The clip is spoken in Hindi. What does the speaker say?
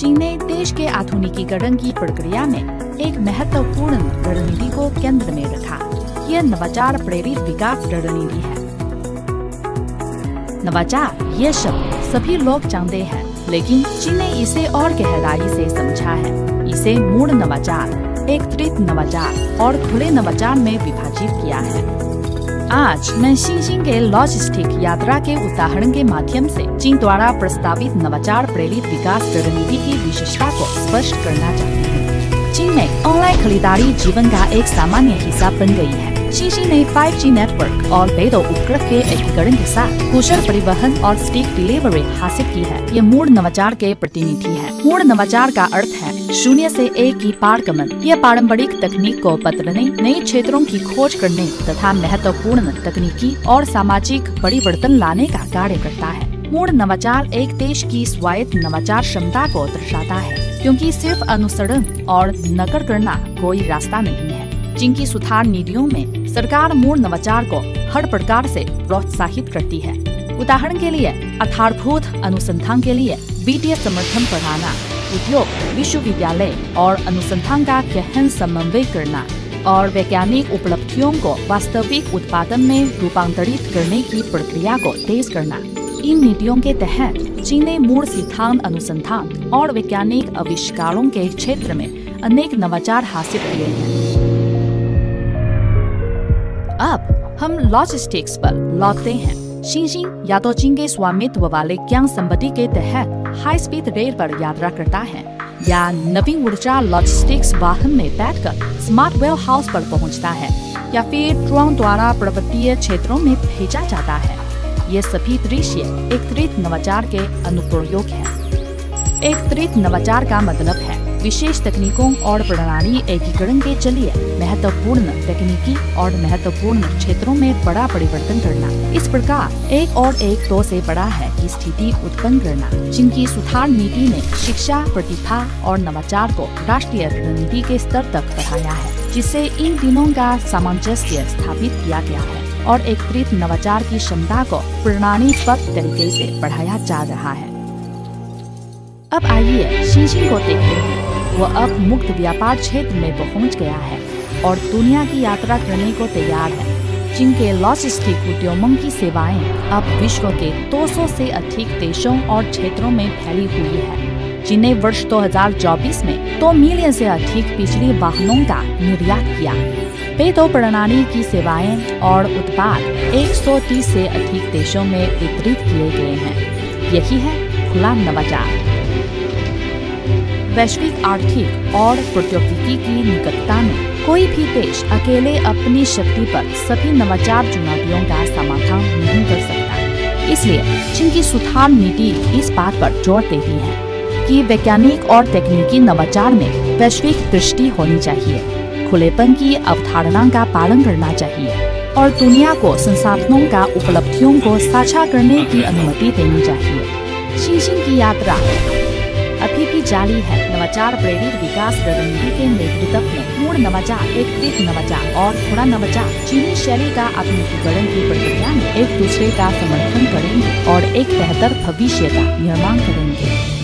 चीन ने देश के आधुनिकीकरण की प्रक्रिया में एक महत्वपूर्ण रणनीति को केंद्र में रखा। यह नवाचार प्रेरित विकास रणनीति है। नवाचार ये शब्द सभी लोग जानते हैं, लेकिन चीन ने इसे और गहराई से समझा है। इसे मूल नवाचार, एकीकृत नवाचार और खुले नवाचार में विभाजित किया है। आज मैं शिनशिन के लॉजिस्टिक यात्रा के उदाहरण के माध्यम से चीन द्वारा प्रस्तावित नवाचार प्रेरित विकास रणनीति की विशेषता को स्पष्ट करना चाहती हूँ। चीन में ऑनलाइन खरीदारी जीवन का एक सामान्य हिस्सा बन गई है। शिनशिन ने 5G नेटवर्क और बेइडो उपग्रह के एकीकरण के साथ कुशल परिवहन और स्टिक डिलीवरी हासिल की है। ये मूल नवाचार के प्रतिनिधि है। मूल नवाचार का अर्थ है 0 से 1 की पारगमन। यह पारंपरिक तकनीक को बदलने, नए क्षेत्रों की खोज करने तथा महत्वपूर्ण तकनीकी और सामाजिक परिवर्तन लाने का कार्य करता है। मूल नवाचार एक देश की स्वायत्त नवाचार क्षमता को दर्शाता है, क्योंकि सिर्फ अनुसरण और नकल करना कोई रास्ता नहीं है। चीन की सुधार नीतियों में सरकार मूल नवाचार को हर प्रकार से प्रोत्साहित करती है। उदाहरण के लिए आधारभूत अनुसंधान के लिए वित्तीय समर्थन बढ़ाना, उद्योग, विश्वविद्यालय और अनुसंधान का गहन समन्वय करना और वैज्ञानिक उपलब्धियों को वास्तविक उत्पादन में रूपांतरित करने की प्रक्रिया को तेज करना। इन नीतियों के तहत चीन ने मूल सिद्धांत अनुसंधान और वैज्ञानिक आविष्कारों के क्षेत्र में अनेक नवाचार हासिल किए हैं। अब हम लॉजिस्टिक्स पर लौटते हैं। शिनशिन या तो चीन के स्वामित्व वाले ज्ञान संपत्ति के तहत हाई स्पीड रेल पर यात्रा करता है, या नवीन ऊर्जा लॉजिस्टिक्स वाहन में बैठकर स्मार्ट वेयर हाउस पर पहुंचता है, या फिर ड्रोन द्वारा पर्वतीय क्षेत्रों में भेजा जाता है। ये सभी दृश्य एकीकृत नवाचार के अनुप्रयोग हैं। एकीकृत नवाचार का मतलब है विशेष तकनीकों और प्रणाली एकीकरण के जरिए महत्वपूर्ण तकनीकी और महत्वपूर्ण क्षेत्रों में बड़ा परिवर्तन करना। इस प्रकार एक और एक दो से बड़ा है की स्थिति उत्पन्न करना। चीन की सुधार नीति ने शिक्षा, प्रतिभा और नवाचार को राष्ट्रीय रणनीति के स्तर तक बढ़ाया है, जिससे इन तीनों का सामंजस्य स्थापित किया गया है और एकीकृत नवाचार की क्षमता को प्रणालीबद्ध तरीके से बढ़ाया जा रहा है। अब आइए शिनशिन को देखते हैं। वह अब मुक्त व्यापार क्षेत्र में पहुंच गया है और दुनिया की यात्रा करने को तैयार है। चीन के लॉजिस्टिक उद्यमों की सेवाएं अब विश्व के 200 से अधिक देशों और क्षेत्रों में फैली हुई है। चीन ने वर्ष 2024 में 2 मिलियन से अधिक बिजली वाहनों का निर्यात किया। बेइडो प्रणाली की सेवाएं और उत्पाद 130 से अधिक देशों में वितरित किए गए हैं। यही है खुला नवाचार। वैश्विक आर्थिक और प्रौद्योगिकी की निकटता में कोई भी देश अकेले अपनी शक्ति पर सभी नवाचार चुनौतियों का समाधान नहीं कर सकता। इसलिए चीन की सुधार नीति इस बात पर जोर देती है कि वैज्ञानिक और तकनीकी नवाचार में वैश्विक दृष्टि होनी चाहिए, खुलेपन की अवधारणा का पालन करना चाहिए और दुनिया को संसाधनों का उपलब्धियों को साझा करने की अनुमति देनी चाहिए। शिनशिन की यात्रा अभी भी जारी है। नवाचार प्रेरित विकास रणनीति के नेतृत्व में मूल नवाचार, एकीकृत नवाचार और खुला नवाचार चीनी शैली का आधुनिकीकरण की प्रक्रिया में एक दूसरे का समर्थन करेंगे और एक बेहतर भविष्य का निर्माण करेंगे।